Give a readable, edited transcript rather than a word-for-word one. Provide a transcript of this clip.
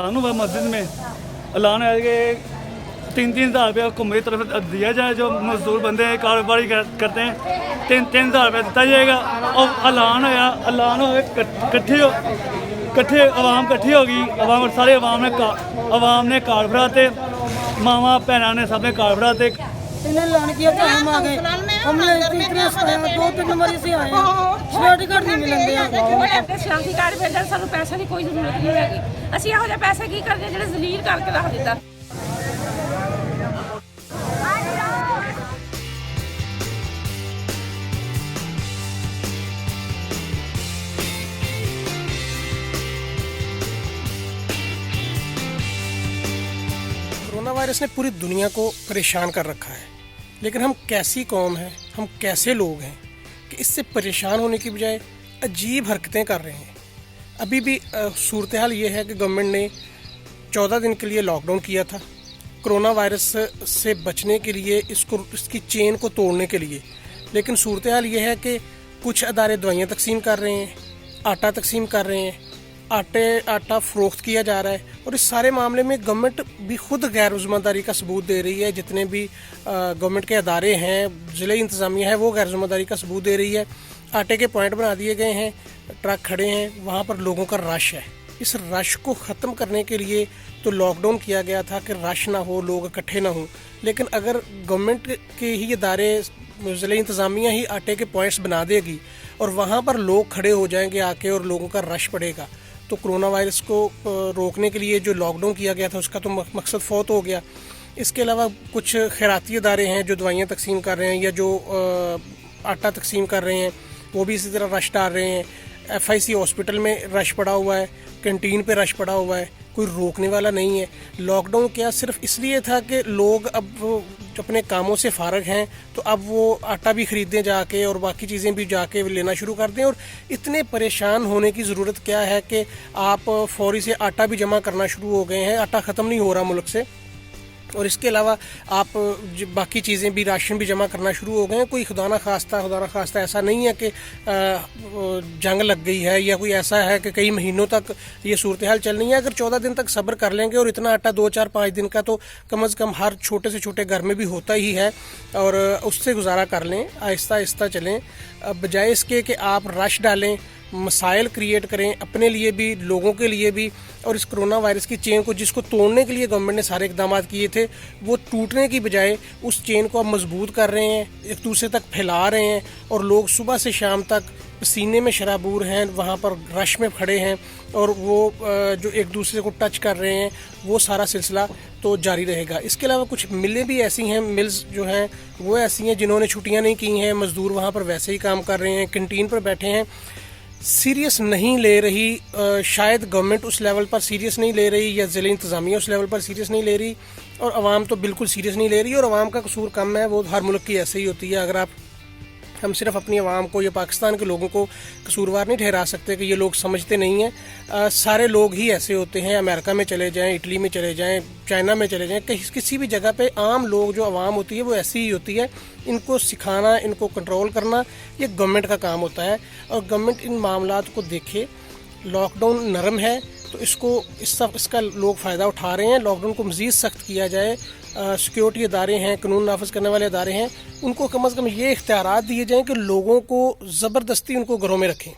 हुआ मस्जिद में ऐलान है कि 3,000 रुपया हुकूमत की तरफ दिया जाए। जो मजदूर बंदे हैं कारोबारी करते हैं 3,000 रुपया दिया जाएगा। और ऐलान हो कट्ठे आवाम कट्ठी होगी। सारे आवाम ने कार्ड भराते, मावा भैन ने सब ने कार्ड भराते। इन्हें ऐलान किया कि हम आ गए, हमने इतने 2-3 नंबर से आए हैं, सिक्योरिटी गार्ड नहीं मिलते हैं। सिक्योरिटी गार्ड भेजਣ ਸਾਨੂੰ ਪੈਸੇ ਦੀ ਕੋਈ ਜ਼ਰੂਰਤ ਨਹੀਂ ਹੈਗੀ। ਅਸੀਂ ਇਹੋ ਜਿਹਾ ਪੈਸੇ ਕੀ ਕਰਦੇ ਜਿਹੜੇ ਜ਼ਲੀਲ ਕਰਕੇ ਰੱਖ ਦਿੱਤਾ। कोरोना वायरस ने पूरी दुनिया को परेशान कर रखा है, लेकिन हम कैसी कौम हैं, हम कैसे लोग हैं कि इससे परेशान होने की बजाय अजीब हरकतें कर रहे हैं। अभी भी सूरत हाल ये है कि गवर्नमेंट ने 14 दिन के लिए लॉकडाउन किया था कोरोना वायरस से बचने के लिए, इसकी चेन को तोड़ने के लिए। लेकिन सूरत हाल ये है कि कुछ अदारे दवाइयाँ तकसीम कर रहे हैं, आटा तकसीम कर रहे हैं, आटा फ़रोख्त किया जा रहा है। और इस सारे मामले में गवर्नमेंट भी खुद गैर ज़िम्मेदारी का सबूत दे रही है। जितने भी गवर्नमेंट के अदारे हैं, ज़िले इंतज़ामिया है, वो गैर ज़िम्मेदारी का सबूत दे रही है। आटे के पॉइंट बना दिए गए हैं, ट्रक खड़े हैं, वहाँ पर लोगों का रश है। इस रश को ख़त्म करने के लिए तो लॉकडाउन किया गया था कि रश ना हो, लोग इकट्ठे ना हो। लेकिन अगर गवर्नमेंट के ही अदारे, ज़िले इंतज़ामिया ही आटे के पॉइंट्स बना देगी और वहाँ पर लोग खड़े हो जाएंगे आके और लोगों का रश पड़ेगा, तो कोरोना वायरस को रोकने के लिए जो लॉकडाउन किया गया था उसका तो मकसद फौत हो गया। इसके अलावा कुछ खैराती अदारे हैं जो दवाइयाँ तकसीम कर रहे हैं या जो आटा तकसीम कर रहे हैं, वो भी इसी तरह रश डाल रहे हैं। FIC हॉस्पिटल में रश पड़ा हुआ है, कैंटीन पे रश पड़ा हुआ है, कोई रोकने वाला नहीं है। लॉकडाउन क्या सिर्फ इसलिए था कि लोग अब अपने कामों से फारग हैं, तो अब वो आटा भी ख़रीदें जाके और बाकी चीज़ें भी जाके लेना शुरू कर दें। और इतने परेशान होने की ज़रूरत क्या है कि आप फौरी से आटा भी जमा करना शुरू हो गए हैं। आटा ख़त्म नहीं हो रहा मुल्क से, और इसके अलावा आप बाकी चीज़ें भी, राशन भी जमा करना शुरू हो गए हैं। कोई खुदा ना खास्ता ऐसा नहीं है कि जंग लग गई है या कोई ऐसा है कि कई महीनों तक ये सूरत हाल चल रही है। अगर 14 दिन तक सब्र कर लेंगे और इतना आटा 2-4-5 दिन का तो कम से कम हर छोटे से छोटे घर में भी होता ही है, और उससे गुजारा कर लें, आहिस्ता आहिस्ता चलें, बजाय इसके कि आप रश डालें, मसाइल क्रिएट करें अपने लिए भी, लोगों के लिए भी। और इस कोरोना वायरस की चेन को जिसको तोड़ने के लिए गवर्नमेंट ने सारे इकदाम किए थे, वो टूटने की बजाय उस चेन को अब मजबूत कर रहे हैं, एक दूसरे तक फैला रहे हैं। और लोग सुबह से शाम तक पसीने में शराबूर हैं, वहाँ पर रश में खड़े हैं, और वो जो एक दूसरे को टच कर रहे हैं, वो सारा सिलसिला तो जारी रहेगा। इसके अलावा कुछ मिलें भी ऐसी हैं, मिल्स जो हैं वो ऐसी हैं जिन्होंने छुट्टियाँ नहीं की हैं, मज़दूर वहाँ पर वैसे ही काम कर रहे हैं, कैंटीन पर बैठे हैं, सीरियस नहीं ले रही। शायद गवर्नमेंट उस लेवल पर सीरियस नहीं ले रही, या ज़िले इंतज़ामिया उस लेवल पर सीरियस नहीं ले रही, और आवाम तो बिल्कुल सीरियस नहीं ले रही। और आवाम का कसूर कम है, वो हर मुल्क की ऐसे ही होती है। अगर हम सिर्फ अपनी आवाम को या पाकिस्तान के लोगों को कसूरवार नहीं ठहरा सकते कि ये लोग समझते नहीं हैं। सारे लोग ही ऐसे होते हैं। अमेरिका में चले जाएं, इटली में चले जाएं, चाइना में चले जाएं, किसी भी जगह पे आम लोग, जो आवाम होती है, वो ऐसी ही होती है। इनको सिखाना, इनको कंट्रोल करना, ये गवर्नमेंट का काम होता है। और गवर्नमेंट इन मामलात को देखे। लॉकडाउन नरम है तो इसका लोग फ़ायदा उठा रहे हैं। लॉकडाउन को मज़ीद सख्त किया जाए। सिक्योरिटी अदारे हैं, कानून नाफिज करने वाले अदारे हैं, उनको कम से कम ये इख्तियारात दिए जाएँ कि लोगों को ज़बरदस्ती उनको घरों में रखें।